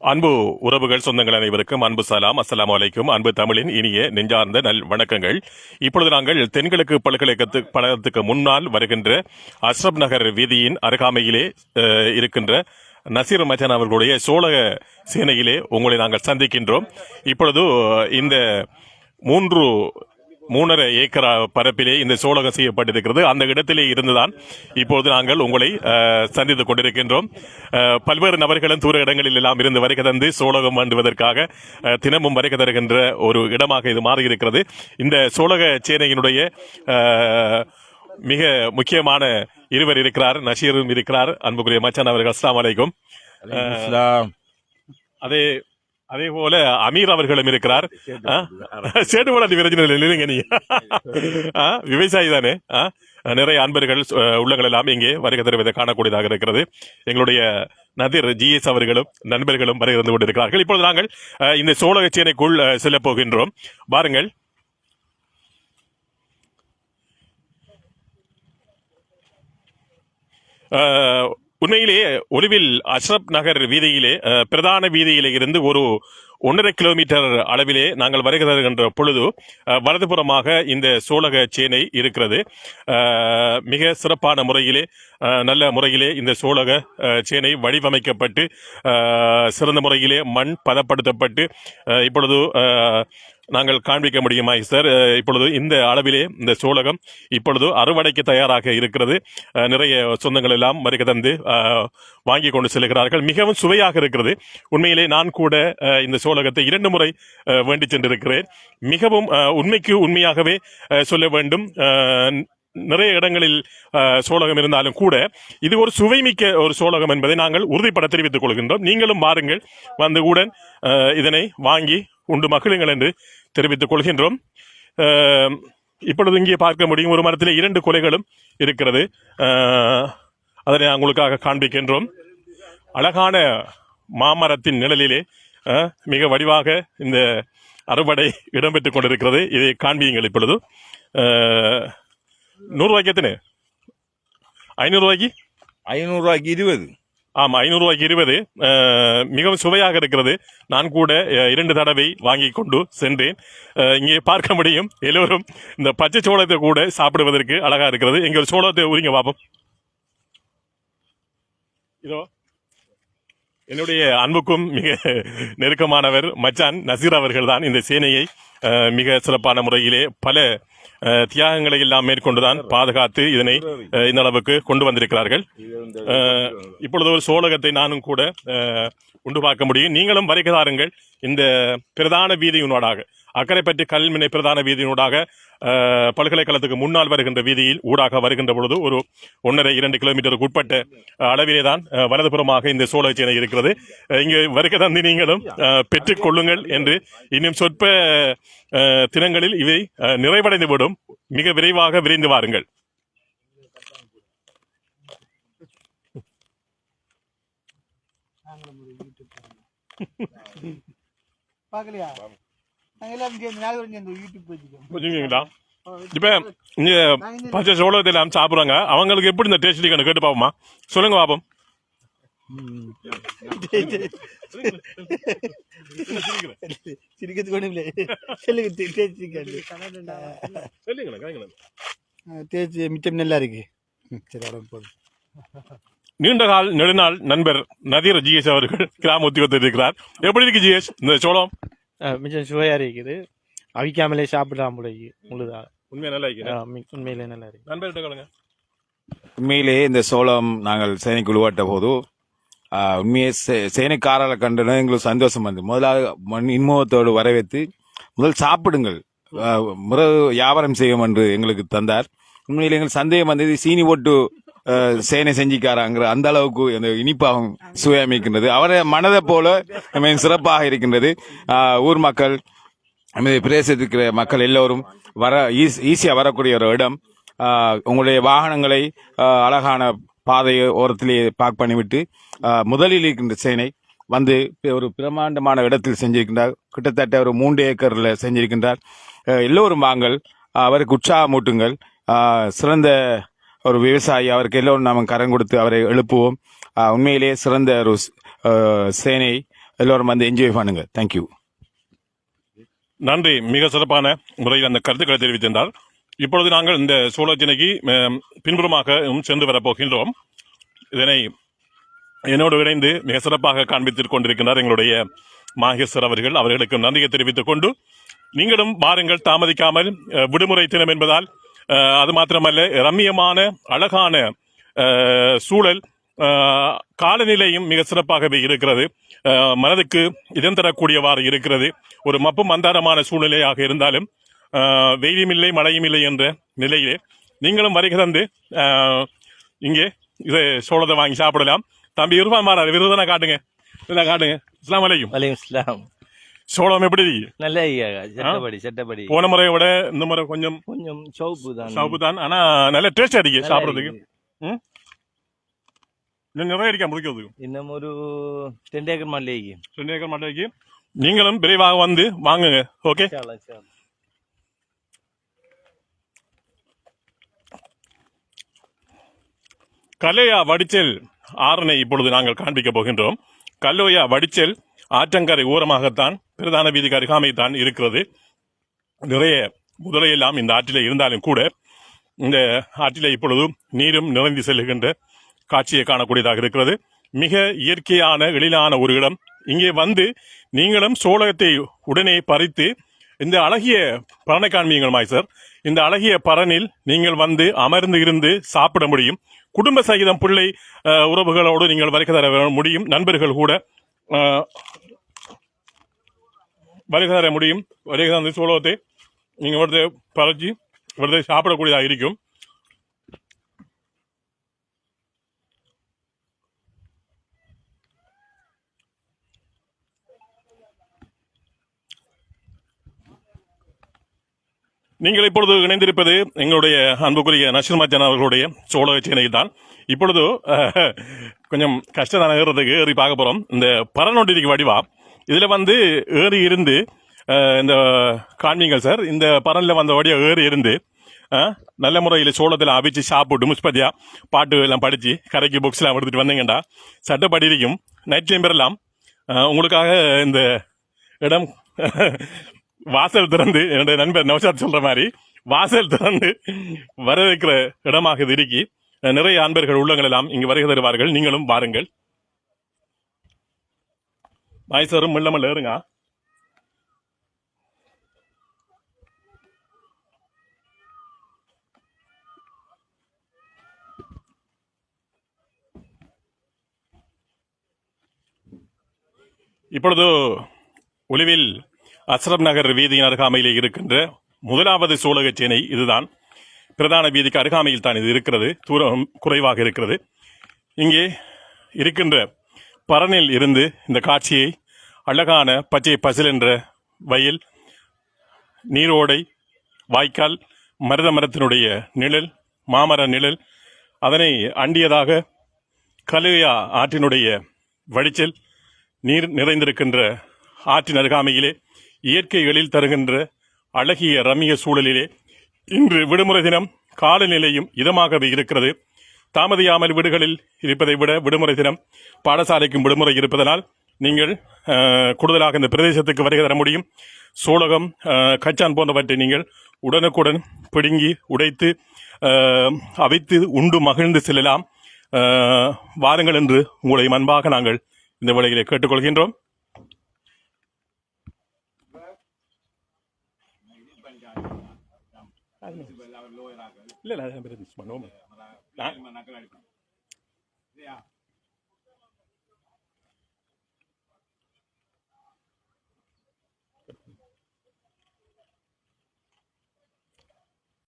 அன்பு உறவுகள் சொந்தங்கள் அனைவருக்கும் அன்பு சலாம், அஸ்ஸலாமு அலைக்கும். அன்பு தமிழின் இனிய நெஞ்சார்ந்த நல் வணக்கங்கள். இப்பொழுது நாங்கள் தென்கிழக்கு பல்கலைக்கழகத்துக்கு முன்னால் வருகின்ற அஷ்ரப் நகர் வீதியின் அருகாமையிலே இருக்கின்ற நசீர் மச்சான் அவர்களுடைய சோழக சேனையிலே உங்களை நாங்கள் சந்திக்கின்றோம். இப்பொழுது இந்த 3.5 ஏக்கர் பரப்பிலே இந்த சோழகம் செய்யப்பட்டிருக்கிறது. அந்த இடத்திலே இருந்துதான் இப்போது நாங்கள் உங்களை சந்தித்துக் கொண்டிருக்கின்றோம். பல்வேறு நபர்களும் தூர இடங்களில் எல்லாம் இருந்து வருகை தந்து சோழகம் வேண்டுவதற்காக தினமும் வருகை தருகின்ற ஒரு இடமாக இது மாறியிருக்கிறது. இந்த சோழக சேனையினுடைய மிக முக்கியமான இருவர் இருக்கிறார், நஷீரும் இருக்கிறார். அன்புக்குரிய மச்சான் அவர்கள் அஸ்ஸலாமு அலைக்கும். அதே போல அமீர் அவர்களும் இருக்கிறார். விவசாயி தானே. நிறைய அன்பர்கள் உள்ளங்கள் எல்லாம் இங்கே வருகை தருவதை காணக்கூடியதாக இருக்கிறது. எங்களுடைய நதீர் ஜிஎஸ் அவர்களும் நண்பர்களும் வருகை தந்து கொண்டிருக்கிறார்கள். இப்பொழுது நாங்கள் இந்த சோழக சேனைக்குள் செல்ல போகின்றோம். பாருங்கள். உண்மையிலேயே ஒலிவில் அஷ்ரப் நகர் வீதியிலே பிரதான வீதியிலே இருந்து ஒரு 1.5 கிலோமீட்டர் அளவிலே நாங்கள் வருகை தருகின்ற பொழுது வலதுபுறமாக இந்த சோழக சேனை இருக்கிறது. மிக சிறப்பான முறையிலே நல்ல முறையிலே இந்த சோழக சேனை வடிவமைக்கப்பட்டு சிறந்த முறையிலே மண் பதப்படுத்தப்பட்டு இப்பொழுது நாங்கள் காண்பிக்க முடியுமா சார்? இப்பொழுது இந்த அளவிலே இந்த சோழகம் இப்பொழுது அறுவடைக்கு தயாராக இருக்கிறது. நிறைய சொந்தங்கள் எல்லாம் வருகை தந்து வாங்கி கொண்டு செல்கிறார்கள். மிகவும் சுவையாக இருக்கிறது. உண்மையிலே நான் கூட இந்த சோழகத்தை 2 முறை வேண்டி சென்றிருக்கிறேன். மிகவும் உண்மைக்கு உண்மையாகவே சொல்ல வேண்டும். நிறைய இடங்களில் சோழகம் இருந்தாலும் கூட இது ஒரு சுவைமிக்க ஒரு சோழகம் என்பதை நாங்கள் உறுதிப்பட தெரிவித்துக் கொள்கின்றோம். நீங்களும் வாருங்கள், வந்து கூட இதனை வாங்கி உண்டு மகிழுங்கள் என்று தெரிவித்துக் கொள்கின்றோம். இப்பொழுது இங்கே பார்க்க முடியும், ஒரு மரத்திலே 2 கொலைகளும் இருக்கிறது. அதனை உங்களுக்காக காண்பிக்கின்றோம். அழகான மாமரத்தின் நிழலிலே மிக வடிவாக இந்த அறுவடை இடம்பெற்றுக் கொண்டிருக்கிறது. இதை காண்பியுங்கள். இப்பொழுது 100 ரூபாய்க்கு எத்தனை? 500 ரூபாய்க்கு 20. ஆமா, 500 ரூபாய்க்கு 20. மிகவும் சுவையாக இருக்கிறது. நான் கூட 2 தடவை வாங்கி கொண்டு சென்றேன். இங்கே பார்க்க முடியும், எல்லோரும் இந்த பச்சை சோளத்தை கூட சாப்பிடுவதற்கு அழகா இருக்கிறது. இங்க ஒரு சோளத்தை உரிங்க பாப்போம். இதோ என்னுடைய அன்புக்கும் மிக நெருக்கமானவர் மச்சான் நசீர் அவர்கள் தான் இந்த சேனையை மிக சிறப்பான முறையிலே பல தியாகங்களை எல்லாம் மேற்கொண்டுதான் பாதுகாத்து இதனை இந்த அளவுக்கு கொண்டு வந்திருக்கிறார்கள். இப்பொழுது ஒரு சோழகத்தை நானும் கூட உண்டு பார்க்க முடியும். நீங்களும் வருகை தாருங்கள். இந்த பிரதான வீதியினூடாக, அக்கரைப்பற்றி கல்மினை பிரதான வீதியினூடாக பல்கலைக்கழகத்துக்கு முன்னால் வருகின்ற வீதியில் ஊடாக வருகின்ற பொழுது ஒரு 1.5-2 கிலோமீட்டருக்கு உட்பட்ட அளவிலே தான் வலதுபுறமாக இந்த சோழ சேனை இருக்கிறது. இங்கு வருகை தந்து நீங்களும் பெற்றுக் கொள்ளுங்கள் என்று இன்னும் சொற்ப தினங்களில் இவை நிறைவடைந்து விடும். மிக விரைவாக விரைந்து வாருங்கள். இப்ப இங்க பச்சை சோளத்தை எல்லாம் சாப்பிடுறாங்க. அவங்களுக்கு எப்படி இந்த டேஸ்ட் கேட்டு பாப்போமா? சொல்லுங்க பாப்போம். மிச்சம் நல்லா இருக்கு. நீண்ட கால் நெடுநாள் நண்பர் நதீர் ஜிஎஸ் அவர்கள் கிராம உத்தியோகத்தில் இருக்கிறார். எப்படி இருக்கு ஜிஎஸ் இந்த சோளம்? மிச்சம் சுவையா இருக்குது. அவிக்காமலே சாப்பிடலாம் போல முழுதா. உண்மையா நல்லா இருக்கு. உண்மையிலே நல்லா இருக்கு. நண்பர்கிட்ட உண்மையிலே இந்த சோளம் நாங்கள் சேனைக்கு உருவாட்ட போது உண்மையே சேனைக்காரர்களை கண்டு எங்களுக்கு சந்தோஷம் வந்து முதலாக இன்முகத்தோடு வரவேற்று முதல் சாப்பிடுங்கள், வியாபாரம் செய்யும் என்று எங்களுக்கு தந்தார். உண்மையிலே எங்களுக்கு சந்தேகம் வந்தது, சீனி போட்டு சேனை செஞ்சிக்காராங்கிற அந்த அளவுக்கு அந்த இனிப்பாகவும் சுவையமைக்கின்றது. அவரை மனதை போல சிறப்பாக இருக்கின்றது. ஊர் மக்கள், பிரதேசத்துக்கு மக்கள் எல்லோரும் ஈஸியா வரக்கூடிய ஒரு இடம். உங்களுடைய வாகனங்களை அழகான பாதையை ஓரத்திலே பார்க் பண்ணிவிட்டு முதலில் இருக்கின்ற சேனை வந்து ஒரு பிரமாண்டமான இடத்தில் செஞ்சிருக்கின்றார். கிட்டத்தட்ட ஒரு 3 ஏக்கர்ல செஞ்சிருக்கின்றார். எல்லோரும் வாங்கள், அவருக்கு உற்சாகமூட்டுங்கள். சிறந்த ஒரு விவசாயி, அவருக்கு எல்லோரும் நாம் கரம் கொடுத்து அவரை எழுப்புவோம். உண்மையிலே சிறந்த ஒரு சேனை எல்லோரும் வந்து என்ஜாய் பண்ணுங்க. தேங்க்யூ. நன்றி. மிக சிறப்பான முறையில் அந்த கருத்துக்களை தெரிவித்திருந்தார். இப்பொழுது நாங்கள் இந்த சோழச்சினைக்கு பின்புறமாக சென்று வரப்போகின்றோம். இதனை என்னோடு இணைந்து மிக சிறப்பாக காண்பித்துக் கொண்டிருக்கின்றார் எங்களுடைய மாகேஸ்வர் அவர்கள். அவர்களுக்கு நன்றியை தெரிவித்துக் கொண்டு நீங்களும் வாருங்கள், தாமதிக்காமல். விடுமுறை தினம் என்பதால் அது மாத்திரமல்ல, ரம்மியமான அழகான சூழல், காலநிலையும் மிக சிறப்பாகவே இருக்கிறது. மனதுக்கு இதம் தரக்கூடியவாறு இருக்கிறது. ஒரு மப்பு மந்தாரமான சூழ்நிலையாக இருந்தாலும் வெயிலும் இல்லை மழையும் இல்லை என்ற நிலையிலே நீங்களும் வருகை தந்து இங்கே இதை சோளத்தை வாங்கி சாப்பிடலாம். தம்பி இருப்பான் மாறாரு, விருதனை காட்டுங்க, காட்டுங்க. அஸ்ஸலாமு அலைக்கும். வலைக்கம். சோளம் எப்படி? நல்ல செட்டப்படி போன முறையை விட இந்த முறை கொஞ்சம் கொஞ்சம் சவுப்பு தான், ஆனா நல்ல டேஸ்ட் அடிக்க சாப்பிடுறதுக்கு. இன்னும் நிறைய இருக்கா முடிக்கிறதுக்கு? இன்னும் ஒரு 10 ஏக்கர் மல்லிகைக்கு 2 ஏக்கர் மட்டைக்கு நீங்களும் விரைவாக வந்து வாங்குங்க. ஓகே, கல்லையா வடிச்சல் ஆறனை இப்பொழுது நாங்கள் காண்பிக்க போகின்றோம். கல்லோயா வடிச்சல் ஆற்றங்கரை ஓரமாகத்தான் பிரதான வீதிக்கு அருகாமைத்தான் இருக்கிறது. நிறைய முதலையெல்லாம் இந்த ஆற்றிலே இருந்தாலும் கூட இந்த ஆற்றிலே இப்பொழுது நீரும் நிறைந்து செல்லுகின்ற காட்சியை காணக்கூடியதாக இருக்கிறது. மிக இயற்கையான எழிலான ஒரு இடம். இங்கே வந்து நீங்களும் சோளத்தை உடனே பறித்து இந்த அழகிய பறனை காண்பீங்கள் மாய்சர். இந்த அழகிய பறனில் நீங்கள் வந்து அமர்ந்து இருந்து சாப்பிட முடியும். குடும்ப சகிதம் பிள்ளை உறவுகளோடு நீங்கள் வருகை தர முடியும். நண்பர்கள் கூட வருகை தர முடியும். வருகை தந்து சோளத்தை நீங்கள் இவரத்தை பறிச்சு இவரத்தை சாப்பிடக்கூடியதாக இருக்கும். நீங்கள் இப்பொழுது இணைந்திருப்பது எங்களுடைய அன்புக்குரிய நஷீர் மச்சான் அவர்களுடைய சோழ சேனையில் தான். இப்பொழுது கொஞ்சம் கஷ்டத்தான ஏறுறதுக்கு ஏறி பார்க்க போறோம். இந்த பரநொண்டிக்கு வடிவா இதுல வந்து ஏறி இருந்து இந்த காண்பீங்கள் சார். இந்த பரன்ல வந்த வழியா ஏறி இருந்து நல்ல முறையில் சோளத்தில் அவிச்சு சாப்பிட்டு முஸ்பதியா பாட்டு எல்லாம் படிச்சு கரைக்கு புக்ஸ் எல்லாம் எடுத்துட்டு வந்தீங்கடா சட்டப்படி இருக்கும். நைட் டைம் பெறலாம். உங்களுக்காக இந்த இடம் வாசல் திறந்து, என்னுடைய நண்பர் நவசாத் சொல்ற மாதிரி வாசல் திறந்து வரவேற்கிற இடமாக இது இருக்கி நிறைய அன்பர்கள் உள்ளங்கள் எல்லாம் இங்கு வருகை தருவார்கள். நீங்களும் வாருங்கள். மாய்சரும் மெல்லமல் ஏறுங்க. இப்பொழுது ஒலிவில் அஸ்ரப் நகர் வீதியின் அருகாமையிலே இருக்கின்ற முதலாவது சோழகச்சேனை இதுதான். பிரதான வீதிக்கு அருகாமையில் தான் இது இருக்கிறது. தூரம் குறைவாக இருக்கிறது. இங்கே இருக்கின்ற பரனில் இருந்து இந்த காட்சியை அழகான பச்சை பசில் என்ற வயல், நீரோடை, வாய்க்கால், மருத மரத்தினுடைய நிழல், மாமர நிழல், அதனை அண்டியதாக கலுயா ஆற்றினுடைய வடிச்சல், நீர் நிறைந்திருக்கின்ற ஆற்றின் அருகாமையிலே இயற்கை எழில் தருகின்ற அழகிய ரம்மிய சூழலிலே இன்று விடுமுறை தினம் காலநிலையும் இதமாகவே இருக்கிறது. தாமதியாமல் வீடுகளில் இருப்பதை விட விடுமுறை தினம் பாடசாலைக்கும் விடுமுறை இருப்பதனால் நீங்கள் கூடுதலாக இந்த பிரதேசத்துக்கு வருகை தர முடியும். சோளகம், கச்சான் போன்றவற்றை நீங்கள் உடனுக்குடன் பிடுங்கி உடைத்து அவித்து உண்டு மகிழ்ந்து செல்லலாம். வாருங்கள் என்று உங்களை அன்பாக நாங்கள் இந்த வேளையிலே கேட்டுக்கொள்கின்றோம். இல்ல